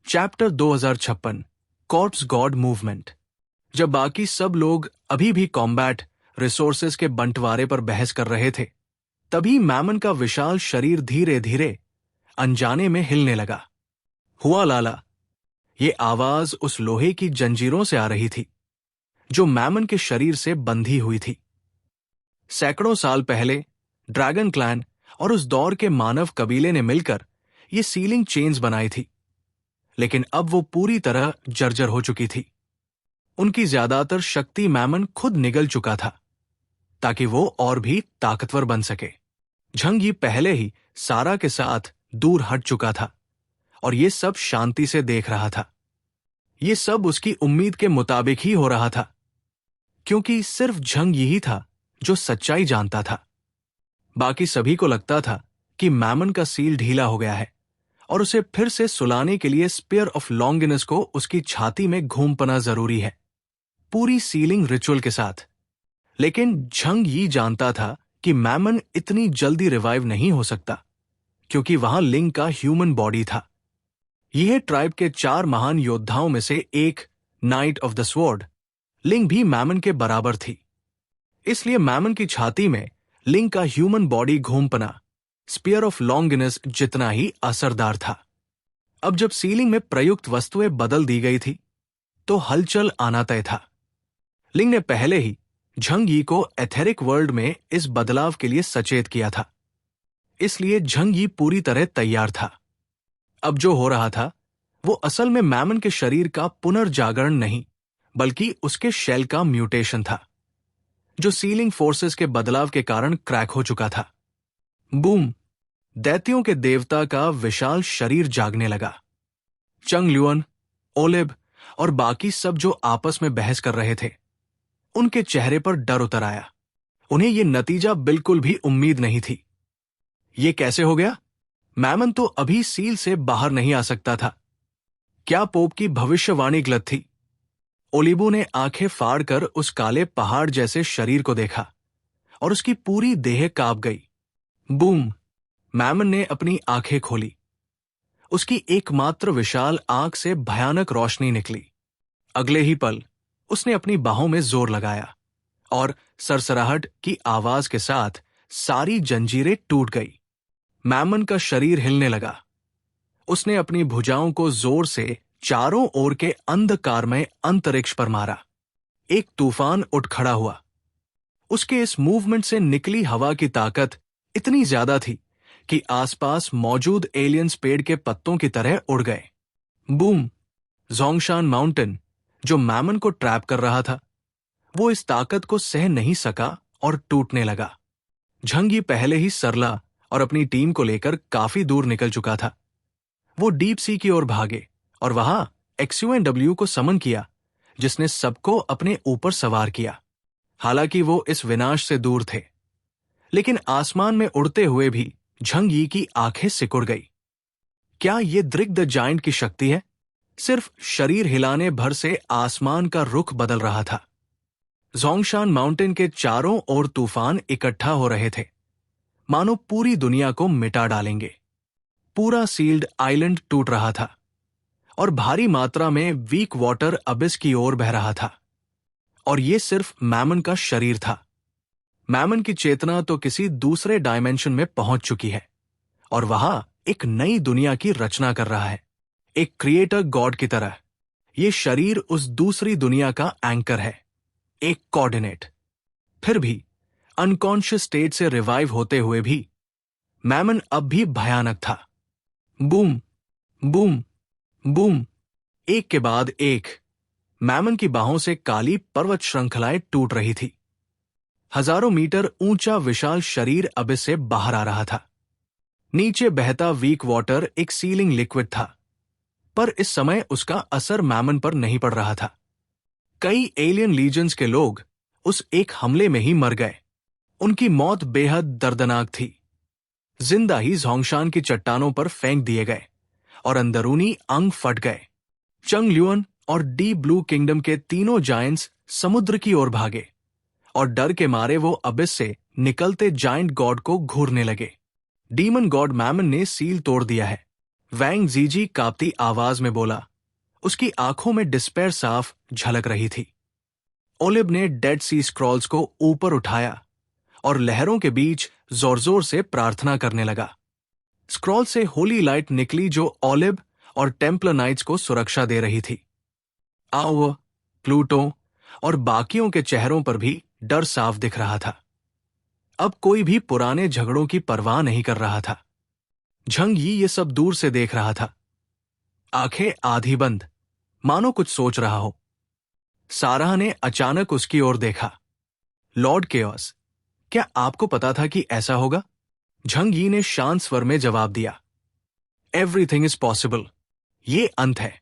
Chapter 2056 corps God movement. जब बाकी सब लोग अभी भी कॉम्बैट रिसोर्सेज के बंटवारे पर बहस कर रहे थे, तभी मैमन का विशाल शरीर धीरे धीरे अनजाने में हिलने लगा। हुआ लाला, ये आवाज उस लोहे की जंजीरों से आ रही थी जो मैमन के शरीर से बंधी हुई थी। सैकड़ों साल पहले ड्रैगन क्लैन और उस दौर के मानव कबीले ने मिलकर ये सीलिंग चेन्स बनाई थी, लेकिन अब वो पूरी तरह जर्जर हो चुकी थी। उनकी ज्यादातर शक्ति मैमन खुद निगल चुका था ताकि वो और भी ताकतवर बन सके। झंग यी पहले ही सारा के साथ दूर हट चुका था और ये सब शांति से देख रहा था। ये सब उसकी उम्मीद के मुताबिक ही हो रहा था, क्योंकि सिर्फ झंग यही था जो सच्चाई जानता था। बाकी सभी को लगता था कि मैमन का सील ढीला हो गया है और उसे फिर से सुलाने के लिए स्पीयर ऑफ लॉन्गिनस को उसकी छाती में घूमपना जरूरी है, पूरी सीलिंग रिचुअल के साथ। लेकिन झंग यी जानता था कि मैमन इतनी जल्दी रिवाइव नहीं हो सकता, क्योंकि वहां लिंग का ह्यूमन बॉडी था। यह ट्राइब के 4 महान योद्धाओं में से एक, नाइट ऑफ द स्वॉर्ड, लिंग भी मैमन के बराबर थी। इसलिए मैमन की छाती में लिंग का ह्यूमन बॉडी घूमपना स्पीयर ऑफ लॉन्गिनस जितना ही असरदार था। अब जब सीलिंग में प्रयुक्त वस्तुएं बदल दी गई थी, तो हलचल आना तय था। लिंग ने पहले ही झंग यी को एथेरिक वर्ल्ड में इस बदलाव के लिए सचेत किया था, इसलिए झंग यी पूरी तरह तैयार था। अब जो हो रहा था वो असल में मैमन के शरीर का पुनर्जागरण नहीं, बल्कि उसके शेल का म्यूटेशन था, जो सीलिंग फोर्सेस के बदलाव के कारण क्रैक हो चुका था। बूम! दैत्यों के देवता का विशाल शरीर जागने लगा। चंग ल्यूअन, ओलेब और बाकी सब जो आपस में बहस कर रहे थे, उनके चेहरे पर डर उतर आया। उन्हें यह नतीजा बिल्कुल भी उम्मीद नहीं थी। ये कैसे हो गया? मैमन तो अभी सील से बाहर नहीं आ सकता था। क्या पोप की भविष्यवाणी गलत थी? ओलिबू ने आंखें फाड़कर उस काले पहाड़ जैसे शरीर को देखा और उसकी पूरी देह कांप गई। बूम! मैमन ने अपनी आंखें खोली। उसकी एकमात्र विशाल आंख से भयानक रोशनी निकली। अगले ही पल उसने अपनी बाहों में जोर लगाया और सरसराहट की आवाज के साथ सारी जंजीरें टूट गई। मैमन का शरीर हिलने लगा। उसने अपनी भुजाओं को जोर से चारों ओर के अंधकारमय अंतरिक्ष पर मारा। एक तूफान उठ खड़ा हुआ। उसके इस मूवमेंट से निकली हवा की ताकत इतनी ज्यादा थी कि आसपास मौजूद एलियंस पेड़ के पत्तों की तरह उड़ गए। बूम! जोंगशान माउंटेन, जो मैमन को ट्रैप कर रहा था, वो इस ताकत को सह नहीं सका और टूटने लगा। झंग यी पहले ही सरला और अपनी टीम को लेकर काफी दूर निकल चुका था। वो डीप सी की ओर भागे और वहां XUNW को समन किया, जिसने सबको अपने ऊपर सवार किया। हालांकि वो इस विनाश से दूर थे, लेकिन आसमान में उड़ते हुए भी झंग यी की आंखें सिकुड़ गई। क्या ये द्रिग द जायंट की शक्ति है? सिर्फ शरीर हिलाने भर से आसमान का रुख बदल रहा था। जोंगशान माउंटेन के चारों ओर तूफान इकट्ठा हो रहे थे, मानो पूरी दुनिया को मिटा डालेंगे। पूरा सील्ड आइलैंड टूट रहा था और भारी मात्रा में वीक वाटर अबिस की ओर बह रहा था। और ये सिर्फ मैमन का शरीर था। मैमन की चेतना तो किसी दूसरे डायमेंशन में पहुंच चुकी है और वहां एक नई दुनिया की रचना कर रहा है, एक क्रिएटर गॉड की तरह। ये शरीर उस दूसरी दुनिया का एंकर है, एक कोऑर्डिनेट। फिर भी अनकॉन्शियस स्टेट से रिवाइव होते हुए भी मैमन अब भी भयानक था। बूम! बूम! बूम! एक के बाद एक मैमन की बाहों से काली पर्वत श्रृंखलाएं टूट रही थी। हजारों मीटर ऊंचा विशाल शरीर अबिस से बाहर आ रहा था। नीचे बहता वीक वाटर एक सीलिंग लिक्विड था, पर इस समय उसका असर मैमन पर नहीं पड़ रहा था। कई एलियन लीजन्स के लोग उस एक हमले में ही मर गए। उनकी मौत बेहद दर्दनाक थी। जिंदा ही जोंगशान की चट्टानों पर फेंक दिए गए और अंदरूनी अंग फट गए। चंग ल्यूअन और डीप ब्लू किंगडम के तीनों जायंट्स समुद्र की ओर भागे और डर के मारे वो अबिस से निकलते जायंट गॉड को घूरने लगे। डीमन गॉड मैमन ने सील तोड़ दिया है, वैंग जीजी कांपती आवाज में बोला। उसकी आंखों में डिस्पेयर साफ झलक रही थी। ओलिव ने डेड सी स्क्रॉल्स को ऊपर उठाया और लहरों के बीच जोर जोर से प्रार्थना करने लगा। स्क्रॉल से होली लाइट निकली जो ओलिव और टेम्पलर नाइट्स को सुरक्षा दे रही थी। आओ, प्लूटो और बाकियों के चेहरों पर भी डर साफ दिख रहा था। अब कोई भी पुराने झगड़ों की परवाह नहीं कर रहा था। झंग यी ये सब दूर से देख रहा था, आंखें आधी बंद, मानो कुछ सोच रहा हो। साराह ने अचानक उसकी ओर देखा। लॉर्ड केओस, क्या आपको पता था कि ऐसा होगा? झंग यी ने शांत स्वर में जवाब दिया। Everything is possible. ये अंत है।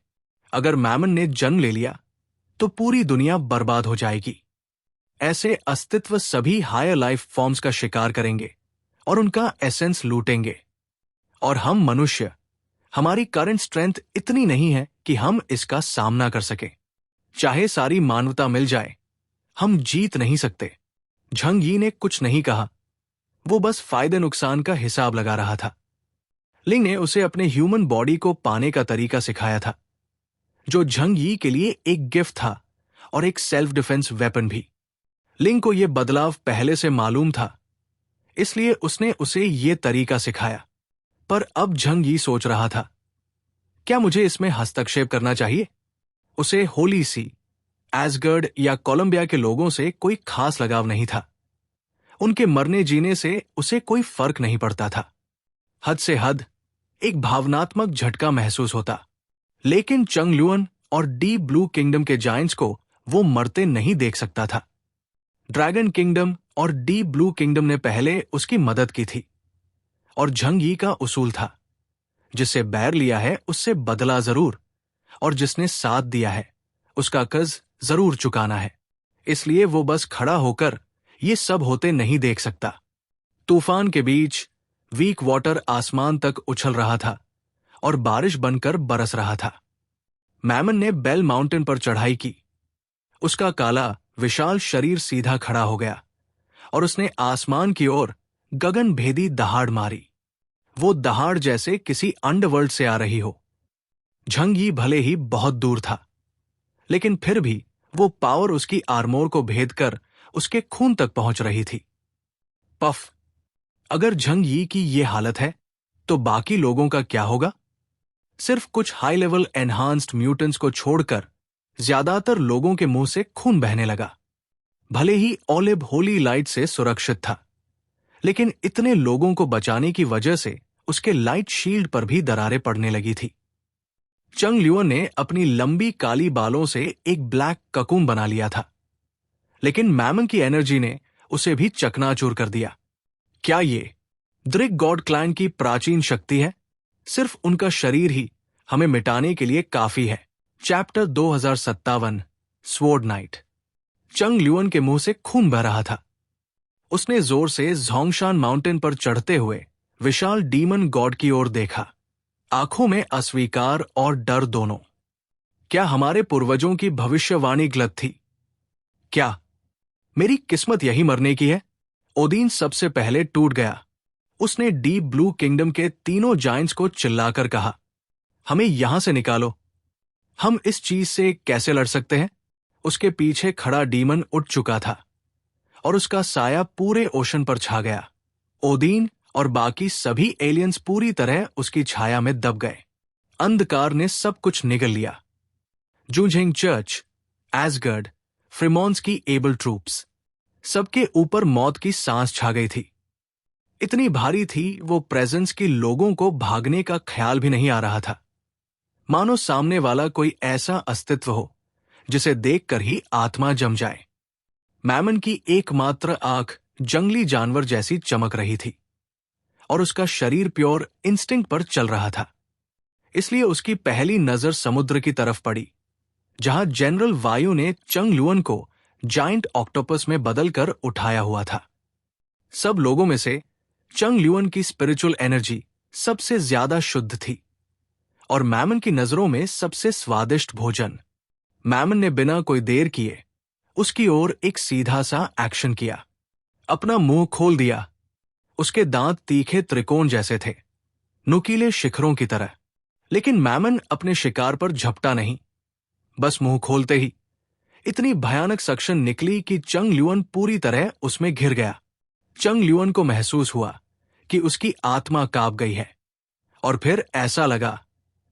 अगर मैमन ने जन्म ले लिया तो पूरी दुनिया बर्बाद हो जाएगी। ऐसे अस्तित्व सभी हायर लाइफ फॉर्म्स का शिकार करेंगे और उनका एसेंस लूटेंगे। और हम मनुष्य, हमारी करंट स्ट्रेंथ इतनी नहीं है कि हम इसका सामना कर सकें। चाहे सारी मानवता मिल जाए, हम जीत नहीं सकते। झंग यी ने कुछ नहीं कहा। वो बस फायदे नुकसान का हिसाब लगा रहा था। लिंग ने उसे अपने ह्यूमन बॉडी को पाने का तरीका सिखाया था, जो झंग यी के लिए एक गिफ्ट था और एक सेल्फ डिफेंस वेपन भी। लिंग को यह बदलाव पहले से मालूम था, इसलिए उसने उसे यह तरीका सिखाया। पर अब झंग यी सोच रहा था, क्या मुझे इसमें हस्तक्षेप करना चाहिए? उसे होली सी, एसगर्ड या कोलंबिया के लोगों से कोई खास लगाव नहीं था। उनके मरने जीने से उसे कोई फर्क नहीं पड़ता था। हद से हद एक भावनात्मक झटका महसूस होता। लेकिन चंग ल्यूअन और डीप ब्लू किंगडम के जायंट्स को वो मरते नहीं देख सकता था। ड्रैगन किंगडम और डीप ब्लू किंगडम ने पहले उसकी मदद की थी, और झंग यी का उसूल था, जिससे बैर लिया है उससे बदला जरूर, और जिसने साथ दिया है उसका कर्ज जरूर चुकाना है। इसलिए वो बस खड़ा होकर ये सब होते नहीं देख सकता। तूफान के बीच वीक वाटर आसमान तक उछल रहा था और बारिश बनकर बरस रहा था। मैमन ने बेल माउंटेन पर चढ़ाई की। उसका काला विशाल शरीर सीधा खड़ा हो गया और उसने आसमान की ओर गगन भेदी दहाड़ मारी। वो दहाड़ जैसे किसी अंडरवर्ल्ड से आ रही हो। झंग यी भले ही बहुत दूर था, लेकिन फिर भी वो पावर उसकी आर्मोर को भेद कर उसके खून तक पहुंच रही थी। पफ, अगर झंग यी की ये हालत है तो बाकी लोगों का क्या होगा? सिर्फ कुछ हाई लेवल एनहांस्ड म्यूटेंट्स को छोड़कर ज्यादातर लोगों के मुंह से खून बहने लगा। भले ही ओलिव होली लाइट से सुरक्षित था, लेकिन इतने लोगों को बचाने की वजह से उसके लाइट शील्ड पर भी दरारें पड़ने लगी थी। चंग ल्यूअन ने अपनी लंबी काली बालों से एक ब्लैक ककून बना लिया था, लेकिन मैमन की एनर्जी ने उसे भी चकनाचूर कर दिया। क्या ये द्रिक गॉड क्लैन की प्राचीन शक्ति है? सिर्फ उनका शरीर ही हमें मिटाने के लिए काफी है। Chapter 2057 sword night. चंग ल्यूअन के मुंह से खून बह रहा था। उसने जोर से जोंगशान माउंटेन पर चढ़ते हुए विशाल डीमन गॉड की ओर देखा, आंखों में अस्वीकार और डर दोनों। क्या हमारे पूर्वजों की भविष्यवाणी गलत थी? क्या मेरी किस्मत यही मरने की है? ओदीन सबसे पहले टूट गया। उसने डीप ब्लू किंगडम के तीनों जायंट्स को चिल्लाकर कहा, हमें यहां से निकालो। हम इस चीज से कैसे लड़ सकते हैं? उसके पीछे खड़ा डीमन उठ चुका था और उसका साया पूरे ओशन पर छा गया। ओदीन और बाकी सभी एलियंस पूरी तरह उसकी छाया में दब गए। अंधकार ने सब कुछ निगल लिया। जूझेंग चर्च, एसगर्ड, फ्रीमॉन्स की एबल ट्रूप्स, सबके ऊपर मौत की सांस छा गई थी। इतनी भारी थी वो प्रेजेंस की लोगों को भागने का ख्याल भी नहीं आ रहा था। मानो सामने वाला कोई ऐसा अस्तित्व हो जिसे देखकर ही आत्मा जम जाए। मैमन की एकमात्र आंख जंगली जानवर जैसी चमक रही थी और उसका शरीर प्योर इंस्टिंक्ट पर चल रहा था। इसलिए उसकी पहली नजर समुद्र की तरफ पड़ी, जहां जनरल वायु ने चंग ल्यूअन को जायंट ऑक्टोपस में बदलकर उठाया हुआ था। सब लोगों में से चंग ल्यूअन की स्पिरिचुअल एनर्जी सबसे ज्यादा शुद्ध थी और मैमन की नजरों में सबसे स्वादिष्ट भोजन। मैमन ने बिना कोई देर किए उसकी ओर एक सीधा सा एक्शन किया। अपना मुंह खोल दिया। उसके दांत तीखे त्रिकोण जैसे थे, नुकीले शिखरों की तरह। लेकिन मैमन अपने शिकार पर झपटा नहीं। बस मुंह खोलते ही इतनी भयानक सक्शन निकली कि चंग ल्यूअन पूरी तरह उसमें घिर गया। चंग ल्यूअन को महसूस हुआ कि उसकी आत्मा कांप गई है, और फिर ऐसा लगा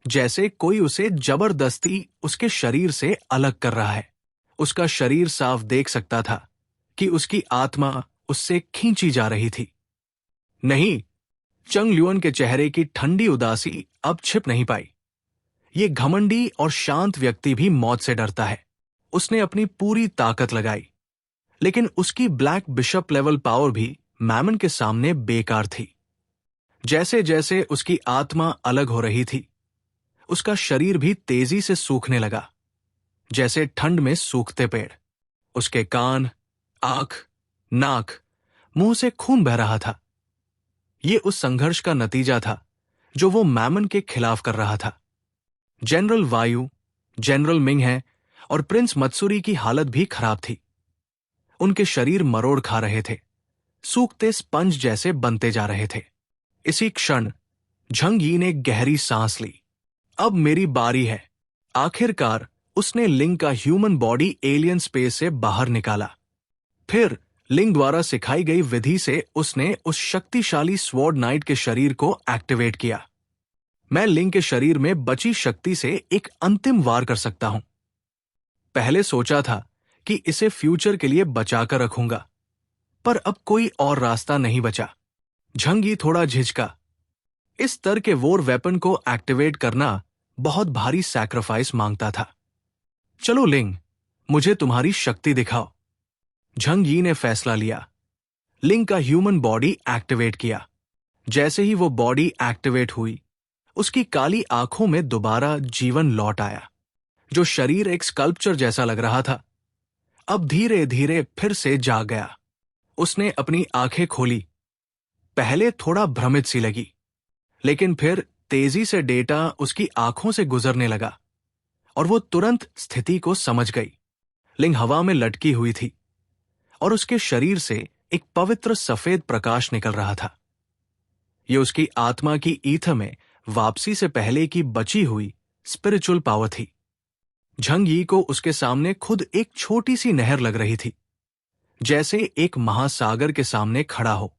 जैसे कोई उसे जबरदस्ती उसके शरीर से अलग कर रहा है। उसका शरीर साफ देख सकता था कि उसकी आत्मा उससे खींची जा रही थी। नहीं, चंग ल्यूअन के चेहरे की ठंडी उदासी अब छिप नहीं पाई। ये घमंडी और शांत व्यक्ति भी मौत से डरता है। उसने अपनी पूरी ताकत लगाई, लेकिन उसकी ब्लैक बिशप लेवल पावर भी मैमन के सामने बेकार थी। जैसे जैसे उसकी आत्मा अलग हो रही थी, उसका शरीर भी तेजी से सूखने लगा, जैसे ठंड में सूखते पेड़। उसके कान, आंख, नाक, मुंह से खून बह रहा था। ये उस संघर्ष का नतीजा था जो वो मैमन के खिलाफ कर रहा था। जनरल वायु, जनरल मिंग और प्रिंस मत्सुरी की हालत भी खराब थी। उनके शरीर मरोड़ खा रहे थे, सूखते स्पंज जैसे बनते जा रहे थे। इसी क्षण झंग यी ने गहरी सांस ली। अब मेरी बारी है। आखिरकार उसने लिंग का ह्यूमन बॉडी एलियन स्पेस से बाहर निकाला। फिर लिंग द्वारा सिखाई गई विधि से उसने उस शक्तिशाली स्वॉर्ड नाइट के शरीर को एक्टिवेट किया। मैं लिंग के शरीर में बची शक्ति से एक अंतिम वार कर सकता हूं। पहले सोचा था कि इसे फ्यूचर के लिए बचाकर रखूंगा, पर अब कोई और रास्ता नहीं बचा। झंग यी थोड़ा झिझका। इस स्तर के वॉर वेपन को एक्टिवेट करना बहुत भारी सैक्रिफाइस मांगता था। चलो लिंग, मुझे तुम्हारी शक्ति दिखाओ। झंग यी ने फैसला लिया। लिंग का ह्यूमन बॉडी एक्टिवेट किया। जैसे ही वो बॉडी एक्टिवेट हुई, उसकी काली आंखों में दोबारा जीवन लौट आया। जो शरीर एक स्कल्पचर जैसा लग रहा था, अब धीरे धीरे फिर से जाग गया। उसने अपनी आंखें खोली। पहले थोड़ा भ्रमित सी लगी, लेकिन फिर तेजी से डेटा उसकी आंखों से गुजरने लगा और वो तुरंत स्थिति को समझ गई। लिंग हवा में लटकी हुई थी और उसके शरीर से एक पवित्र सफेद प्रकाश निकल रहा था। ये उसकी आत्मा की ईथ में वापसी से पहले की बची हुई स्पिरिचुअल पावर थी। झंग यी को उसके सामने खुद एक छोटी सी नहर लग रही थी, जैसे एक महासागर के सामने खड़ा हो।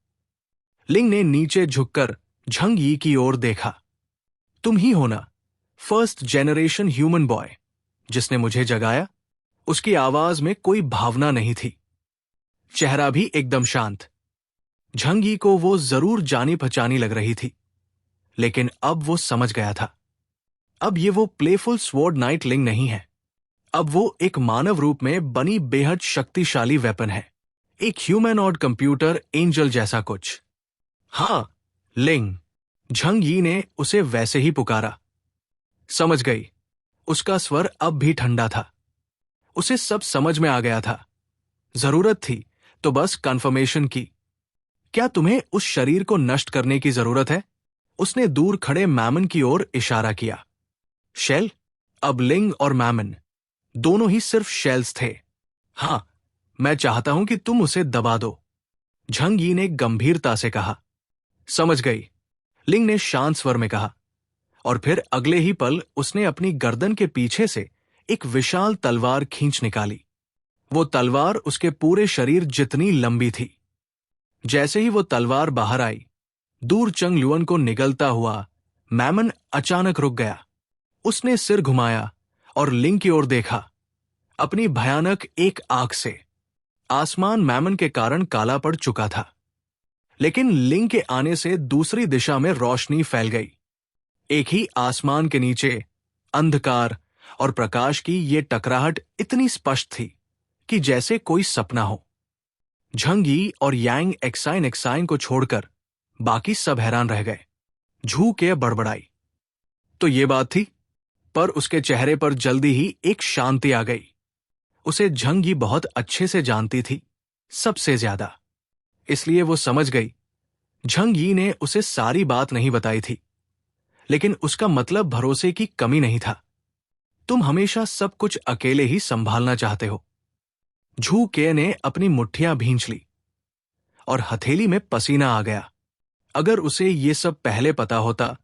लिंग ने नीचे झुककर झंग यी की ओर देखा। तुम ही हो ना, फर्स्ट जेनरेशन ह्यूमन बॉय जिसने मुझे जगाया? उसकी आवाज में कोई भावना नहीं थी, चेहरा भी एकदम शांत। झंग यी को वो जरूर जानी पहचानी लग रही थी, लेकिन अब वो समझ गया था। अब ये वो प्लेफुल स्वॉर्ड नाइट लिंग नहीं है। अब वो एक मानव रूप में बनी बेहद शक्तिशाली वेपन है, एक ह्यूमनॉइड कंप्यूटर एंजल जैसा कुछ। हां, लिंग। झंग यी ने उसे वैसे ही पुकारा। समझ गई। उसका स्वर अब भी ठंडा था। उसे सब समझ में आ गया था। जरूरत थी तो बस कंफर्मेशन की। क्या तुम्हें उस शरीर को नष्ट करने की जरूरत है? उसने दूर खड़े मैमन की ओर इशारा किया। शेल? अब लिंग और मैमन दोनों ही सिर्फ शेल्स थे। हां, मैं चाहता हूं कि तुम उसे दबा दो, झंग यी ने गंभीरता से कहा। समझ गई, लिंग ने शांत स्वर में कहा, और फिर अगले ही पल उसने अपनी गर्दन के पीछे से एक विशाल तलवार खींच निकाली। वो तलवार उसके पूरे शरीर जितनी लंबी थी। जैसे ही वो तलवार बाहर आई, दूर चंग ल्यूअन को निगलता हुआ मैमन अचानक रुक गया। उसने सिर घुमाया और लिंग की ओर देखा, अपनी भयानक एक आंख से। आसमान मैमन के कारण काला पड़ चुका था, लेकिन लिंग के आने से दूसरी दिशा में रोशनी फैल गई। एक ही आसमान के नीचे अंधकार और प्रकाश की ये टकराहट इतनी स्पष्ट थी कि जैसे कोई सपना हो। झंग यी और यांग एक्साइन को छोड़कर बाकी सब हैरान रह गए। झू के बड़बड़ाई। तो ये बात थी, पर उसके चेहरे पर जल्दी ही एक शांति आ गई। उसे झंग यी बहुत अच्छे से जानती थी, सबसे ज्यादा। इसलिए वो समझ गई। झंग यी ने उसे सारी बात नहीं बताई थी, लेकिन उसका मतलब भरोसे की कमी नहीं था। तुम हमेशा सब कुछ अकेले ही संभालना चाहते हो। झू के ने अपनी मुट्ठियां भींच ली और हथेली में पसीना आ गया। अगर उसे ये सब पहले पता होता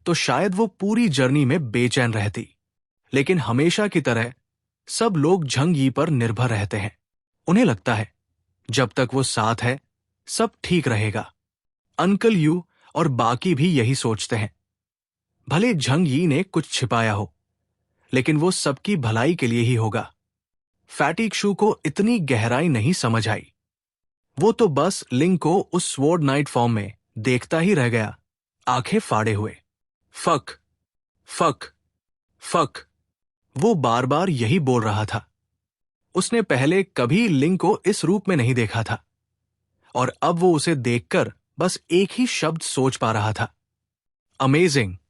तो शायद वो पूरी जर्नी में बेचैन रहती। लेकिन हमेशा की तरह सब लोग झंग यी पर निर्भर रहते हैं। उन्हें लगता है जब तक वो साथ है सब ठीक रहेगा। अंकल यू और बाकी भी यही सोचते हैं। भले झंग यी ने कुछ छिपाया हो, लेकिन वो सबकी भलाई के लिए ही होगा। फैटिक शू को इतनी गहराई नहीं समझ आई। वो तो बस लिंग को उस स्वॉर्ड नाइट फॉर्म में देखता ही रह गया, आंखें फाड़े हुए। फक फक फक, वो बार बार यही बोल रहा था। उसने पहले कभी लिंग को इस रूप में नहीं देखा था, और अब वो उसे देखकर बस एक ही शब्द सोच पा रहा था, अमेजिंग।